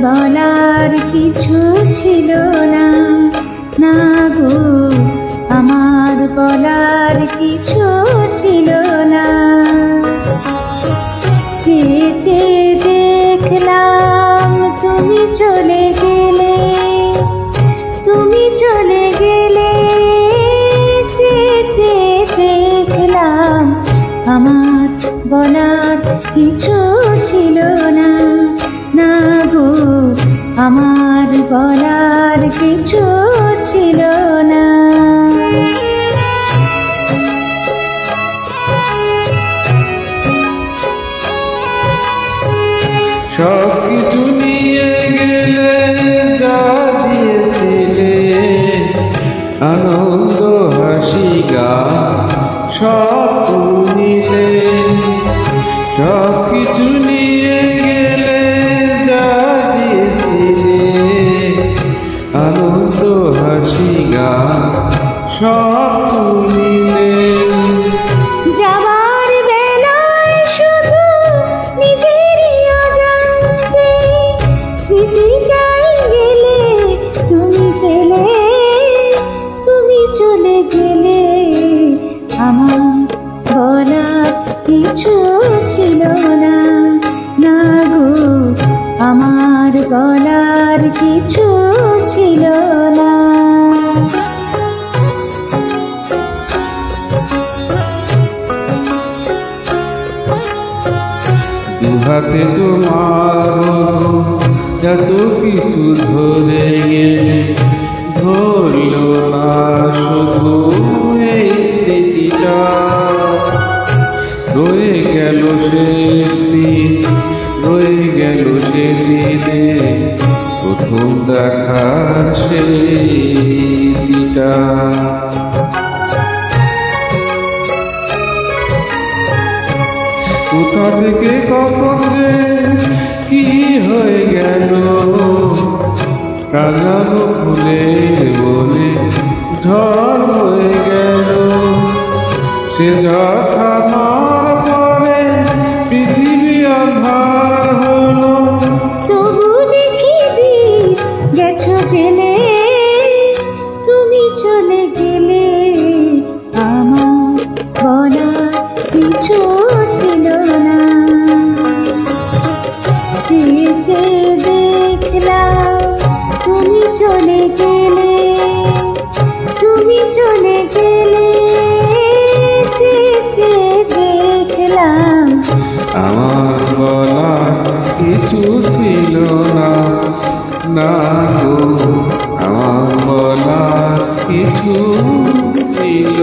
বলার কিছু ছিল না, না গো আমার বলার কিছু ছিল না। চেয়ে চেয়ে দেখলাম তুমি চলে গেলে, তুমি চলে গেলে। চেয়ে চেয়ে দেখলাম আমার বলার কিছু ছিল না, না গো আমার বলার কিছু ছিল না। সব কিছু নিয়ে গেলে, যা দিয়েছিলে আনন্দ হাসি গান সব নিলে। সব কিছু নিয়ে গেলে, যা দিয়েছিলে আনন্দ হাসি গান সব নিলে। যাবার বেলায় শুধু নিজেরই অজান্তে স্মৃতিটাই গেলে তুমি ফেলে, তুমি চলে গেলে। আমার বলার কিছু ছিল না, না গো আমার বলার কিছু ছিল না। দুহাতে তোমার যত কিছু ধরে গেলে, ধরলো না শুধু এই স্মৃতিটা। রয়ে গেল সেদিন, রয়ে গেল সেদিনে প্রথম দেখার স্মৃতিটা। কোথা থেকে কখন যে কি হয়ে গেল, কাঁদানো ফুলের বলে ঝড় হয়ে গেল। সে যথা মার পরে পৃথিবী আধার হলো। তবু দেখি দিন গেছো জেলে, তুমি চলে গেলে। আমার বলার কিছু ছিল না। চেয়ে চেয়ে দেখলাম তুমি চলে গেলে, তুমি চলে গেলে। চেয়ে চেয়ে দেখলাম আমার বলার কিছু ছিল না, না গো আমার বলার কিছু ছিল